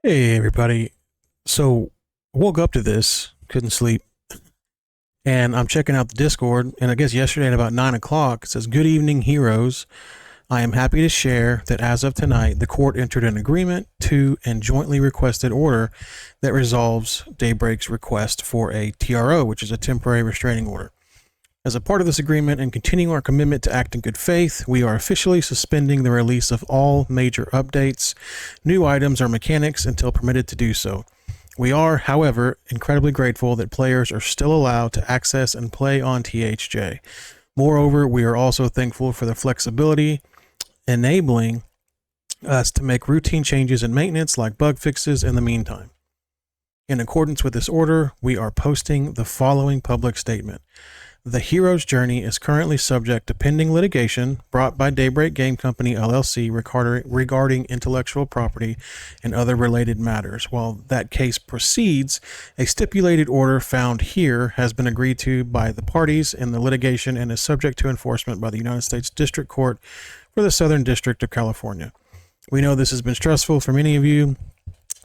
Hey everybody. So woke up to this, couldn't sleep, and I'm checking out the Discord, and I guess yesterday at about 9 o'clock it says, "Good evening, heroes. I am happy to share that as of tonight, the court entered an agreement to and jointly requested order that resolves Daybreak's request for a TRO, which is a temporary restraining order. As a part of this agreement and continuing our commitment to act in good faith, we are officially suspending the release of all major updates, new items, or mechanics until permitted to do so. We are, however, incredibly grateful that players are still allowed to access and play on THJ. Moreover, we are also thankful for the flexibility enabling us to make routine changes in maintenance like bug fixes in the meantime. In accordance with this order, we are posting the following public statement. The hero's journey is currently subject to pending litigation brought by Daybreak Game Company LLC regarding intellectual property and other related matters. While that case proceeds, a stipulated order found here has been agreed to by the parties in the litigation and is subject to enforcement by the United States District Court for the Southern District of California. We know this has been stressful for many of you,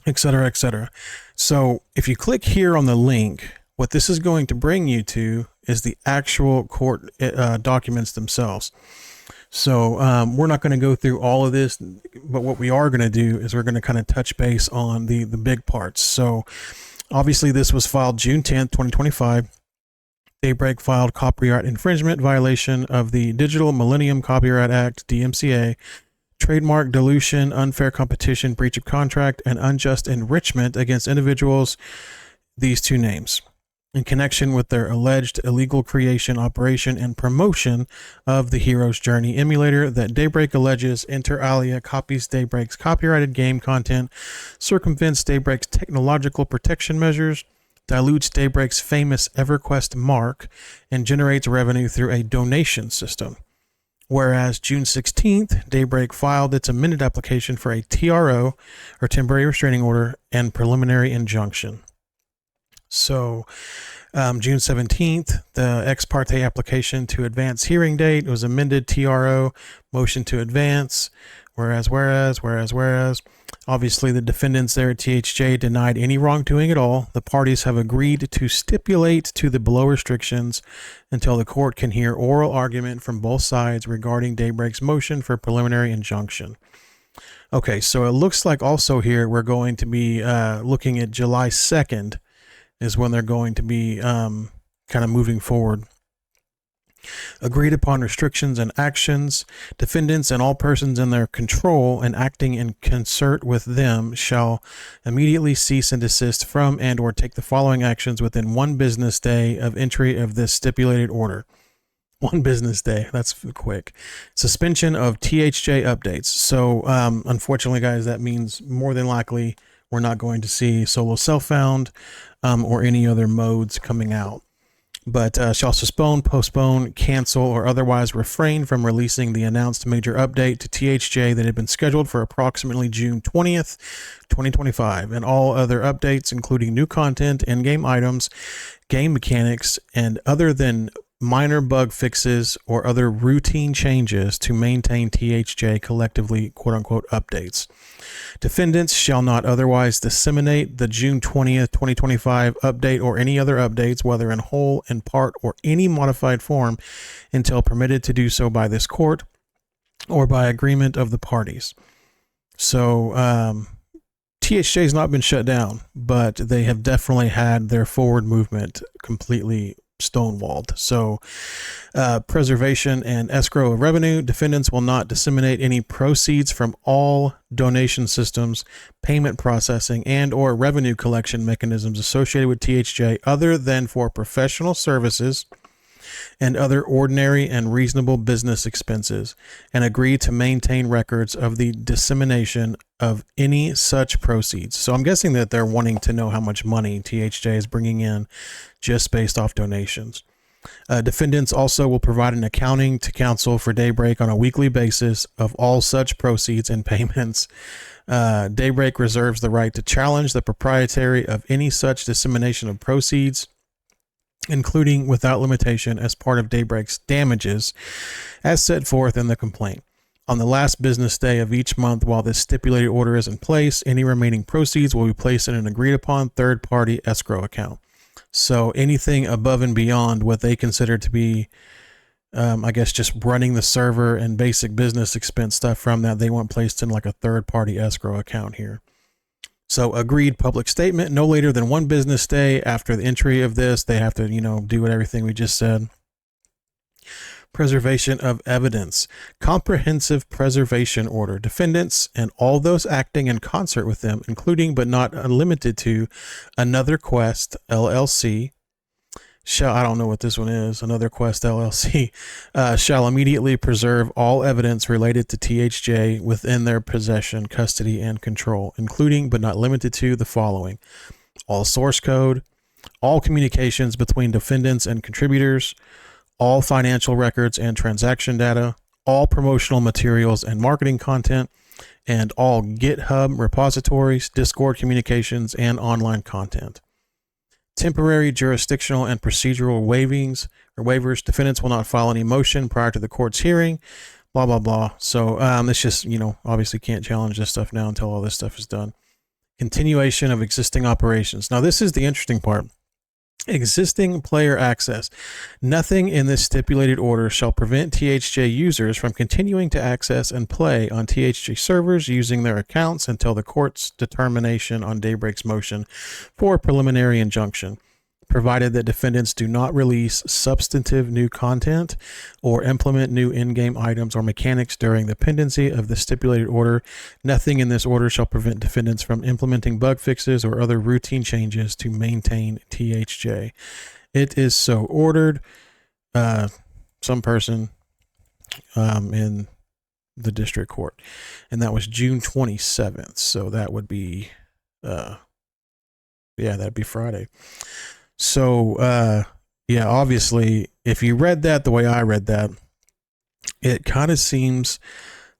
etc., etc. So if you click here on the link, what this is going to bring you to is the actual court documents themselves. So we're not going to go through all of this, but what we are going to do is we're going to kind of touch base on the big parts. So obviously this was filed June 10th, 2025. Daybreak filed copyright infringement violation of the Digital Millennium Copyright Act, DMCA, trademark dilution, unfair competition, breach of contract, and unjust enrichment against individuals, these two names, in connection with their alleged illegal creation, operation, and promotion of the hero's journey emulator that Daybreak alleges inter alia copies Daybreak's copyrighted game content, circumvents Daybreak's technological protection measures, dilutes Daybreak's famous EverQuest mark, and generates revenue through a donation system. Whereas June 16th, Daybreak filed its amended application for a TRO, or temporary restraining order, and preliminary injunction. So June 17th, the ex parte application to advance hearing date was amended TRO, motion to advance, whereas, obviously the defendants there at THJ denied any wrongdoing at all. The parties have agreed to stipulate to the below restrictions until the court can hear oral argument from both sides regarding Daybreak's motion for preliminary injunction. Okay, so it looks like also here we're going to be looking at July 2nd is when they're going to be kind of moving forward. Agreed upon restrictions and actions. Defendants and all persons in their control and acting in concert with them shall immediately cease and desist from and or take the following actions within 1 business day of entry of this stipulated order. 1 business day. That's quick. Suspension of THJ updates. So unfortunately, guys, that means more than likely we're not going to see solo self-found or any other modes coming out. But shall postpone, cancel, or otherwise refrain from releasing the announced major update to THJ that had been scheduled for approximately June 20th, 2025, and all other updates, including new content, in-game items, game mechanics, and other than minor bug fixes or other routine changes to maintain THJ collectively quote-unquote updates. Defendants shall not otherwise disseminate the June 20th, 2025 update or any other updates, whether in whole, in part, or any modified form, until permitted to do so by this court or by agreement of the parties. So THJ has not been shut down, but they have definitely had their forward movement completely stonewalled. So preservation and escrow of revenue. Defendants will not disseminate any proceeds from all donation systems, payment processing, and or revenue collection mechanisms associated with THJ other than for professional services and other ordinary and reasonable business expenses, and agree to maintain records of the dissemination of any such proceeds. So I'm guessing that they're wanting to know how much money THJ is bringing in just based off donations. Defendants also will provide an accounting to counsel for Daybreak on a weekly basis of all such proceeds and payments. Daybreak reserves the right to challenge the proprietary of any such dissemination of proceeds, including without limitation as part of Daybreak's damages as set forth in the complaint. On the last business day of each month while this stipulated order is in place, any remaining proceeds will be placed in an agreed upon third-party escrow account. So anything above and beyond what they consider to be, I guess, just running the server and basic business expense stuff from that, they want placed in like a third-party escrow account here. So agreed public statement, no later than 1 business day after the entry of this. They have to, do everything we just said. Preservation of evidence. Comprehensive preservation order. Defendants and all those acting in concert with them, including but not limited to Another Quest LLC. I don't know what this one is. Another Quest LLC shall immediately preserve all evidence related to THJ within their possession, custody, and control, including but not limited to the following: all source code, all communications between defendants and contributors, all financial records and transaction data, all promotional materials and marketing content, and all GitHub repositories, Discord communications, and online content. Temporary jurisdictional and procedural waivers. Defendants will not file any motion prior to the court's hearing, blah, blah, blah. So it's just, obviously can't challenge this stuff now until all this stuff is done. Continuation of existing operations. Now, this is the interesting part. Existing player access. Nothing in this stipulated order shall prevent THJ users from continuing to access and play on THJ servers using their accounts until the court's determination on Daybreak's motion for preliminary injunction, provided that defendants do not release substantive new content or implement new in-game items or mechanics during the pendency of the stipulated order. Nothing in this order shall prevent defendants from implementing bug fixes or other routine changes to maintain THJ. It is so ordered. Some person in the district court, and that was June 27th. So that would be, that'd be Friday. So, obviously, if you read that the way I read that, it kind of seems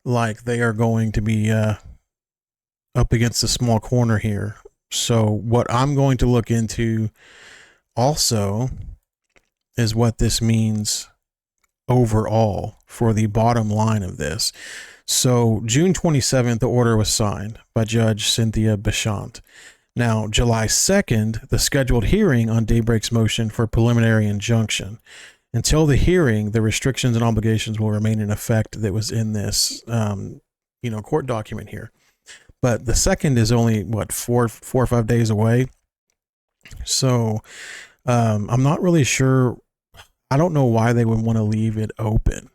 like they are going to be up against a small corner here. So what I'm going to look into also is what this means overall for the bottom line of this. So June 27th, the order was signed by Judge Cynthia Bechant. Now, July 2nd, the scheduled hearing on Daybreak's motion for preliminary injunction. Until the hearing, the restrictions and obligations will remain in effect that was in this, court document here. But the second is only, 4 or 5 days away. So I'm not really sure. I don't know why they would want to leave it open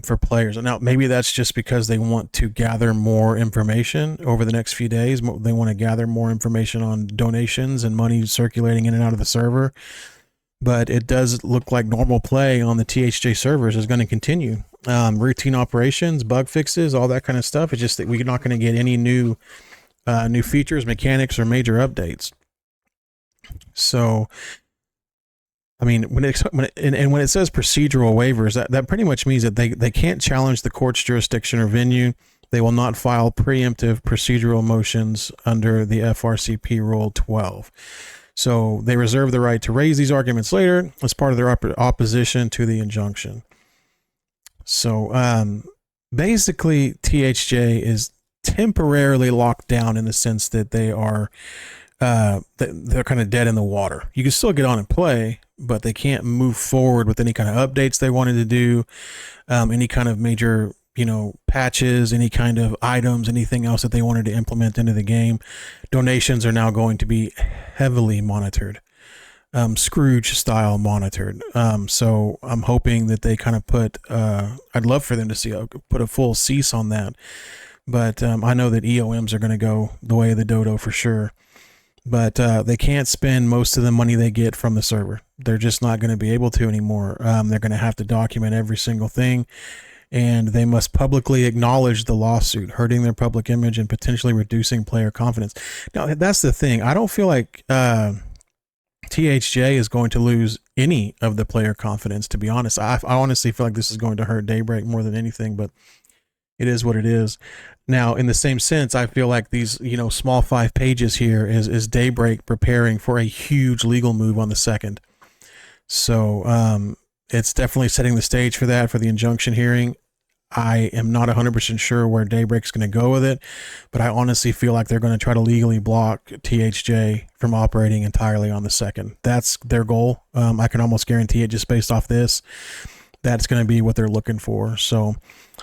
for players. Now, maybe that's just because they want to gather more information over the next few days. They want to gather more information on donations and money circulating in and out of the server. But it does look like normal play on the THJ servers is going to continue. Routine operations, bug fixes, all that kind of stuff. It's just that we're not going to get any new features, mechanics, or major updates. So, I mean, when it says procedural waivers, that pretty much means that they can't challenge the court's jurisdiction or venue. They will not file preemptive procedural motions under the FRCP Rule 12. So they reserve the right to raise these arguments later as part of their opposition to the injunction. So basically, THJ is temporarily locked down in the sense that they are they're kind of dead in the water. You can still get on and play, but they can't move forward with any kind of updates they wanted to do, any kind of major, patches, any kind of items, anything else that they wanted to implement into the game. Donations are now going to be heavily monitored, Scrooge style monitored. So I'm hoping that they kind of put, I'd love for them to put a full cease on that. But I know that EOMs are going to go the way of the dodo for sure. But they can't spend most of the money they get from the server. They're just not going to be able to anymore. They're going to have to document every single thing, and they must publicly acknowledge the lawsuit, hurting their public image and potentially reducing player confidence. Now, that's the thing. I don't feel like THJ is going to lose any of the player confidence, to be honest. I honestly feel like this is going to hurt Daybreak more than anything, but it is what it is. Now, in the same sense, I feel like these, small 5 pages here is Daybreak preparing for a huge legal move on the 2nd. So it's definitely setting the stage for that, for the injunction hearing. I am not 100% sure where Daybreak's going to go with it, but I honestly feel like they're going to try to legally block THJ from operating entirely on the 2nd. That's their goal. I can almost guarantee it just based off this. That's going to be what they're looking for. So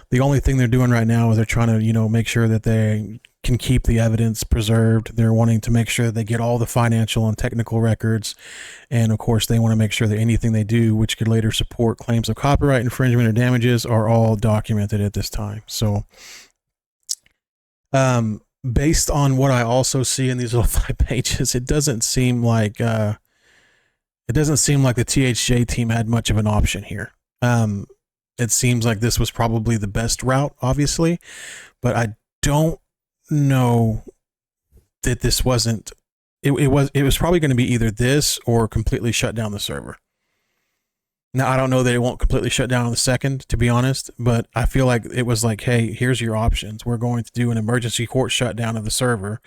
the only thing they're doing right now is they're trying to, you know, make sure that they can keep the evidence preserved. They're wanting to make sure that they get all the financial and technical records. And of course, they want to make sure that anything they do, which could later support claims of copyright infringement or damages, are all documented at this time. So, based on what I also see in these little 5 pages, it doesn't seem like the THJ team had much of an option here. It seems like this was probably the best route, obviously, but I don't know that this wasn't. It was probably going to be either this or completely shut down the server. Now, I don't know that it won't completely shut down on the 2nd, to be honest, but I feel like it was like, hey, here's your options. We're going to do an emergency court shutdown of the server,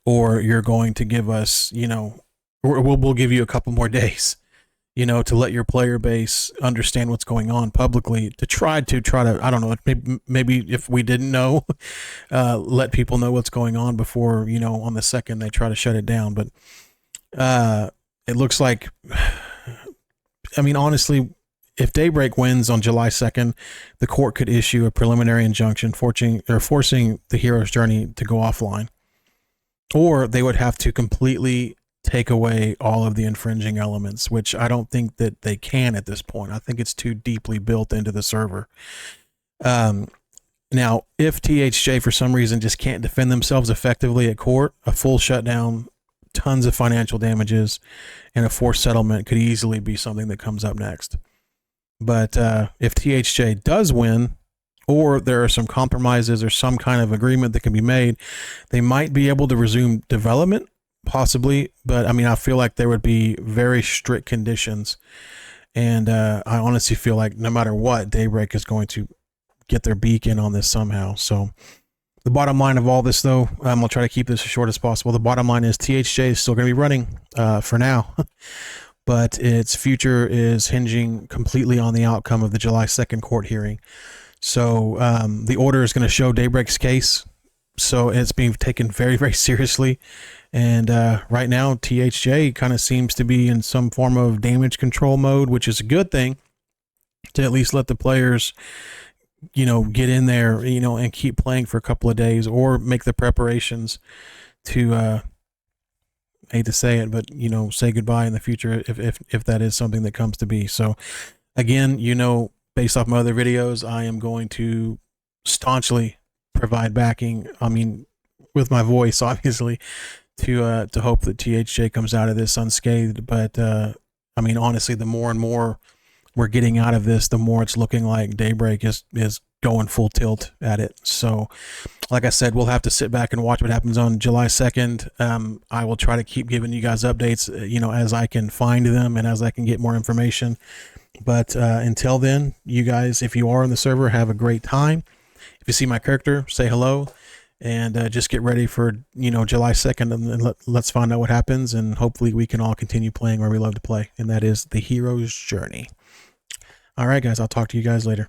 or you're going to give us, you know, we'll give you a couple more days, you know, to let your player base understand what's going on publicly, to try to, I don't know, maybe if we didn't know, let people know what's going on before, you know, on the 2nd they try to shut it down. But it looks like, I mean, honestly, if Daybreak wins on July 2nd, the court could issue a preliminary injunction forcing the hero's journey to go offline, or they would have to completely take away all of the infringing elements, which I don't think that they can at this point. I think it's too deeply built into the server. Now, if THJ for some reason just can't defend themselves effectively at court, a full shutdown, tons of financial damages, and a forced settlement could easily be something that comes up next. But if THJ does win, or there are some compromises or some kind of agreement that can be made, they might be able to resume development, possibly. But I mean, I feel like there would be very strict conditions, and I honestly feel like no matter what, Daybreak is going to get their beak in on this somehow. So the bottom line of all this, though, I'll try to keep this as short as possible. The bottom line is THJ is still going to be running for now, but its future is hinging completely on the outcome of the July 2nd court hearing. So the order is going to show Daybreak's case. So it's being taken very, very seriously. And right now, THJ kind of seems to be in some form of damage control mode, which is a good thing, to at least let the players, you know, get in there, you know, and keep playing for a couple of days, or make the preparations to, I hate to say it, but, you know, say goodbye in the future if that is something that comes to be. So again, you know, based off my other videos, I am going to staunchly provide backing, I mean, with my voice, obviously, to hope that THJ comes out of this unscathed. But I mean, honestly, the more and more we're getting out of this, the more it's looking like Daybreak is going full tilt at it. So like I said, we'll have to sit back and watch what happens on July 2nd. I will try to keep giving you guys updates, you know, as I can find them and as I can get more information. But until then, you guys, if you are on the server, have a great time. If you see my character, say hello, and just get ready for, you know, July 2nd, and let's find out what happens, and hopefully we can all continue playing where we love to play, and that is the hero's journey. All right, guys, I'll talk to you guys later.